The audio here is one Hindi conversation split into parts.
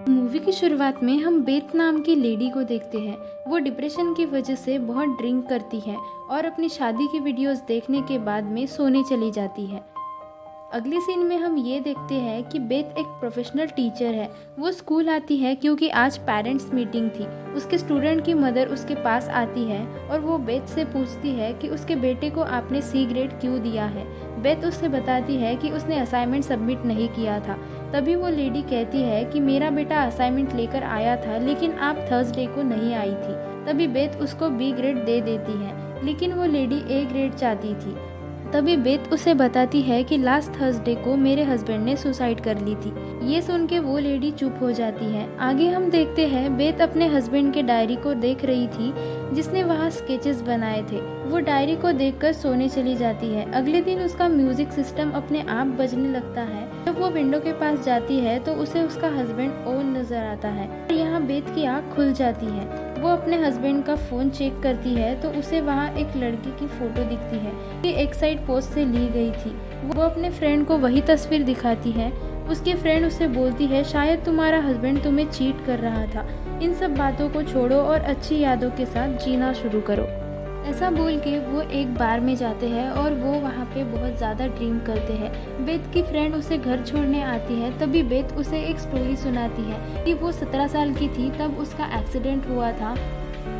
मूवी की शुरुआत में हम बेथ नाम की लेडी को देखते हैं। वो डिप्रेशन की वजह से बहुत ड्रिंक करती है और अपनी शादी की वीडियोस देखने के बाद में सोने चली जाती है। अगले सीन में हम ये देखते हैं कि बेथ एक प्रोफेशनल टीचर है। वो स्कूल आती है क्योंकि आज पेरेंट्स मीटिंग थी। उसके स्टूडेंट की मदर उसके पास आती है और वो बेथ से पूछती है कि उसके बेटे को आपने सी ग्रेड क्यों दिया है। बेथ उससे बताती है कि उसने असाइनमेंट सबमिट नहीं किया था। तभी वो लेडी कहती है कि मेरा बेटा असाइनमेंट लेकर आया था लेकिन आप थर्सडे को नहीं आई थी। तभी बेथ उसको बी ग्रेड दे देती है, लेकिन वो लेडी ए ग्रेड चाहती थी। तभी बेथ उसे बताती है कि लास्ट थर्सडे को मेरे हस्बैंड ने सुसाइड कर ली थी। ये सुन के वो लेडी चुप हो जाती है। आगे हम देखते हैं बेथ अपने हस्बैंड के डायरी को देख रही थी जिसने वहाँ स्केचेस बनाए थे। वो डायरी को देखकर सोने चली जाती है। अगले दिन उसका म्यूजिक सिस्टम अपने आप बजने लगता है। जब वो विंडो के पास जाती है तो उसे उसका हस्बैंड ओन नजर आता है। यहाँ बेथ की आँख खुल जाती है। वो अपने हस्बैंड का फोन चेक करती है तो उसे वहाँ एक लड़की की फोटो दिखती है कि एक साइड पोस्ट से ली गई थी। वो अपने फ्रेंड को वही तस्वीर दिखाती है। उसकी फ्रेंड उसे बोलती है शायद तुम्हारा हस्बैंड तुम्हें चीट कर रहा था। इन सब बातों को छोड़ो और अच्छी यादों के साथ जीना शुरू करो। ऐसा बोल के वो एक बार में जाते हैं और वो वहाँ पे बहुत ज़्यादा ड्रीम करते हैं। बेथ की फ्रेंड उसे घर छोड़ने आती है। तभी बेथ उसे एक स्टोरी सुनाती है कि वो 17 साल की थी तब उसका एक्सीडेंट हुआ था।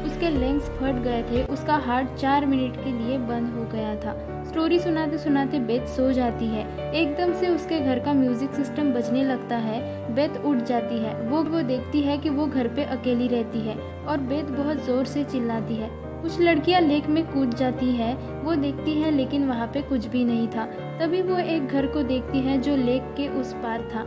उसके लेग्स फट गए थे, उसका हार्ट 4 मिनट के लिए बंद हो गया था। स्टोरी सुनाते सुनाते बेथ सो जाती है। एकदम से उसके घर का म्यूजिक सिस्टम बजने लगता है। बेथ उठ जाती है। वो देखती है कि वो घर पे अकेली रहती है और बेथ बहुत जोर से चिल्लाती है। कुछ लड़कियां लेक में कूद जाती है। वो देखती है लेकिन वहाँ पे कुछ भी नहीं था। तभी वो एक घर को देखती है जो लेक के उस पार था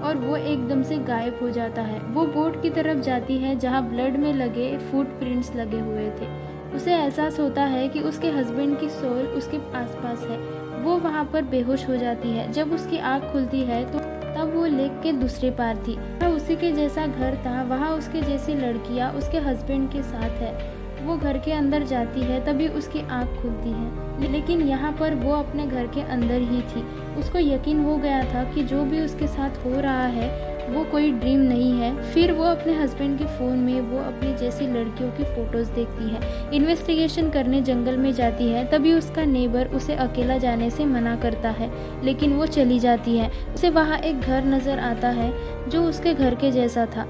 और वो एकदम से गायब हो जाता है। वो बोट की तरफ जाती है जहाँ ब्लड में लगे फुटप्रिंट्स लगे हुए थे। उसे एहसास होता है कि उसके हस्बैंड की सोल उसके आसपास है। वो वहाँ पर बेहोश हो जाती है। जब उसकी आँख खुलती है तो तब वो लेक के दूसरे पार थी। वहाँ उसी के जैसा घर था। वहाँ उसके जैसी लड़कियाँ उसके हस्बैंड के साथ है। वो घर के अंदर जाती है तभी उसकी आँख खुलती है, लेकिन यहाँ पर वो अपने घर के अंदर ही थी। उसको यकीन हो गया था कि जो भी उसके साथ हो रहा है वो कोई ड्रीम नहीं है। फिर वो अपने हस्बैंड के फ़ोन में वो अपनी जैसी लड़कियों की फ़ोटोज़ देखती है। इन्वेस्टिगेशन करने जंगल में जाती है। तभी उसका नेबर उसे अकेला जाने से मना करता है, लेकिन वो चली जाती है। उसे वहाँ एक घर नज़र आता है जो उसके घर के जैसा था।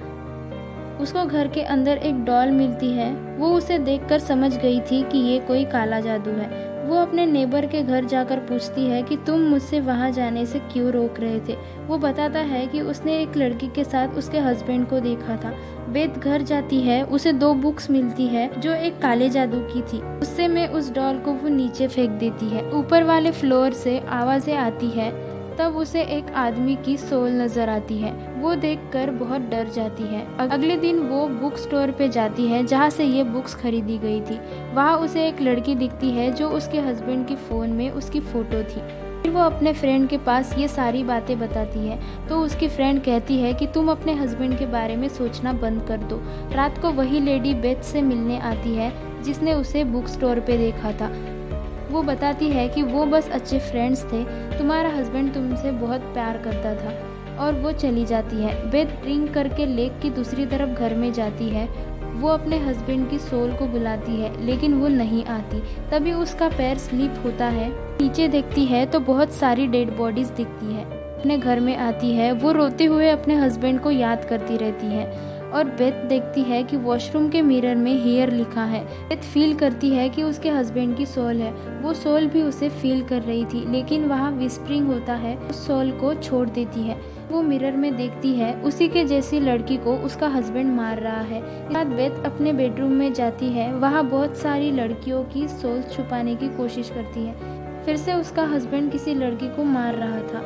उसको घर के अंदर एक डॉल मिलती है। वो उसे देखकर समझ गई थी कि ये कोई काला जादू है। वो अपने नेबर के घर जाकर पूछती है कि तुम मुझसे वहाँ जाने से क्यों रोक रहे थे। वो बताता है कि उसने एक लड़की के साथ उसके हस्बैंड को देखा था। बेथ घर जाती है। उसे 2 बुक्स मिलती है जो एक काले जादू की थी। उससे में उस डॉल को वो नीचे फेंक देती है। ऊपर वाले फ्लोर से आवाज़ें आती है। तब उसे एक आदमी की सोल नजर आती है। वो देखकर बहुत डर जाती है। अगले दिन वो बुक स्टोर पे जाती है जहाँ से ये बुक्स खरीदी गई थी। वहाँ उसे एक लड़की दिखती है जो उसके हस्बैंड के फ़ोन में उसकी फ़ोटो थी। फिर वो अपने फ्रेंड के पास ये सारी बातें बताती है तो उसकी फ्रेंड कहती है कि तुम अपने हस्बैंड के बारे में सोचना बंद कर दो। रात को वही लेडी बेथ से मिलने आती है जिसने उसे बुक स्टोर पे देखा था। वो बताती है कि वो बस अच्छे फ्रेंड्स थे। तुम्हारा हस्बैंड तुमसे बहुत प्यार करता था, और वो चली जाती है। बेथ ड्रिंक करके लेक की दूसरी तरफ घर में जाती है। वो अपने हस्बैंड की सोल को बुलाती है लेकिन वो नहीं आती। तभी उसका पैर स्लिप होता है। नीचे देखती है तो बहुत सारी डेड बॉडीज दिखती है। अपने घर में आती है। वो रोते हुए अपने हस्बैंड को याद करती रहती है और बेथ देखती है कि वॉशरूम के मिरर में हियर लिखा है। बेथ फील करती है कि उसके हस्बैंड की सोल है। वो सोल भी उसे फील कर रही थी, लेकिन वहाँ विस्परिंग होता है। उस सोल को छोड़ देती है। वो मिरर में देखती है उसी के जैसी लड़की को उसका हस्बैंड मार रहा है। इसके बाद बेथ अपने बेडरूम में जाती है। वहाँ बहुत सारी लड़कियों की सोल छुपाने की कोशिश करती है। फिर से उसका हस्बैंड किसी लड़की को मार रहा था।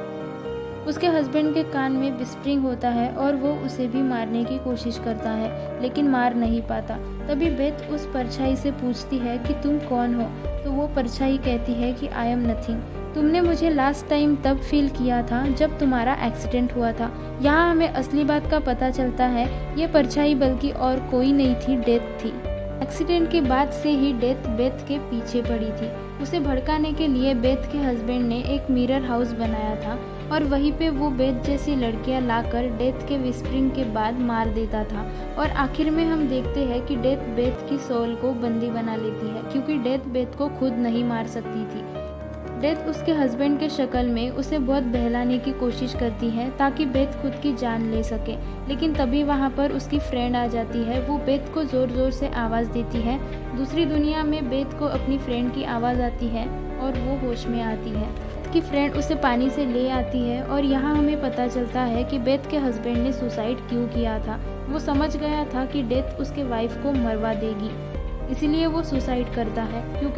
उसके हस्बैंड के कान में विस्परिंग होता है और वो उसे भी मारने की कोशिश करता है, लेकिन मार नहीं पाता। तभी बेथ उस परछाई से पूछती है कि तुम कौन हो। तो वो परछाई कहती है कि आई एम नथिंग। तुमने मुझे लास्ट टाइम तब फील किया था जब तुम्हारा एक्सीडेंट हुआ था। यहाँ हमें असली बात का पता चलता है। ये परछाई बल्कि और कोई नहीं थी, डेथ थी। एक्सीडेंट के बाद से ही डेथ बेथ के पीछे पड़ी थी। उसे भड़काने के लिए बेथ के हस्बैंड ने एक मिरर हाउस बनाया था। और वहीं पे वो बेथ जैसी लड़कियां लाकर डेथ के विस्परिंग के बाद मार देता था। और आखिर में हम देखते हैं कि डेथ बेथ की सोल को बंदी बना लेती है, क्योंकि डेथ बेथ को खुद नहीं मार सकती थी। डेथ उसके हस्बैंड के शक्ल में उसे बहुत बहलाने की कोशिश करती है ताकि बेथ खुद की जान ले सके, लेकिन तभी वहाँ पर उसकी फ्रेंड आ जाती है। वो बेथ को ज़ोर ज़ोर से आवाज़ देती है। दूसरी दुनिया में बेथ को अपनी फ्रेंड की आवाज़ आती है और वो होश में आती है कि फ्रेंड उसे पानी से ले आती है। और यहाँ हमें पता चलता है कि बेथ के हस्बैंड ने सुसाइड क्यों किया था। वो समझ गया था कि डेथ उसके वाइफ को मरवा देगी, इसलिए वो सुसाइड करता है। क्योंकि